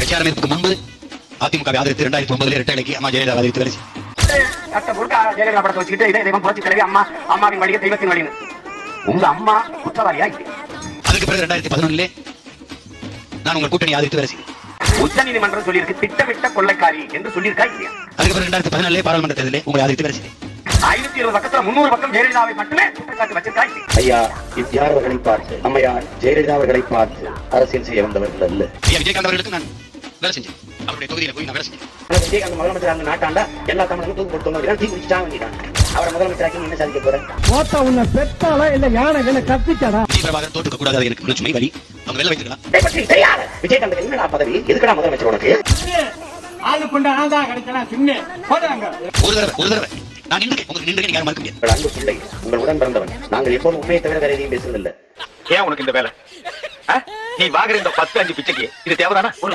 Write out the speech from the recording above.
கட்சி ஆரம்பிப்புக்கு முன்பு அதிமுக ஆதரித்து 2009 இரட்டைலைக்கு அம்மா ஜெயலலிதா ஆதரித்து வேலை ஜெயலலிதா படத்தை வச்சுக்கிட்டு இதே தெய்வம் புரட்சி தலைவி அம்மா, அம்மாவின் வழியை தெய்வத்தின் வழி. உங்க அம்மா குற்றவாளியா? அதுக்கு பிறகு 2011 நான் உங்கள் கூட்டணி ஆதரித்து வேலை செய்தேன். உச்ச நீதிமன்றம் சொல்லியிருக்கு திட்டமிட்ட கொள்ளைக்காரி என்று சொல்லியிருக்கா இல்லையா? அதுக்கு பிறகு 2014 பாராளுமன்ற தேர்தலில் உங்களை ஆதரித்து வேலை செய்தேன். 520 பக்கத்துல 300 பக்கம் ஜெயலலிதாவை மட்டுமே குற்றச்சாட்டு வச்சிருக்கா இல்லையா? ஐயா எம்ஜிஆர் அவர்களை பார்த்து, அம்மையார் ஜெயலலிதா அவர்களை பார்த்து அரசியல் செய்ய வந்தவர்கள் அல்ல. ஐயா விஜயகாந்த் அவர்களுக்கு நான் வேலை செஞ்சேன். அவருடைய தொகுதியில போய் நான் வேலை செஞ்சேன். விஜயகாந்த் முதலமைச்சர் நாட்டாண்டா எல்லா தமிழர்களும் தூக்கு கொடுத்தவங்க தீ குடிச்சாங்க வேண்டியதான். அவரை முதலமைச்சராக்கி என்ன சாதிக்க போறேன்? ஓட்டா உன்னை பெத்தாளா இல்ல யானை என்ன கத்திச்சாடா? பிரபாகர் தோற்றுக்க கூடாது எனக்கு முழுச்சுமை வலி. அவங்க வேலை வைத்துக்கலாம். விஜயகாந்த் என்னடா பதவி? எதுக்கடா முதலமைச்சர் உனக்கு? ஆளு கொண்ட ஆள் தான் கிடைக்கலாம். சின்ன போடுறாங்க. ஒரு தடவை நான் நின்று உங்களுக்கு நின்று யாரும் மறுக்க முடியாது. அன்பு பிள்ளை, உங்கள் உடன் பிறந்தவன். நாங்கள் எப்போதும் உண்மையை தவிர வேற எதையும் பேசுறதில்லை. ஏன் உனக்கு இந்த வேலை? நீ வாங்குற இந்த 10-5 பிச்சைக்கு இது தேவைதானா? ஒரு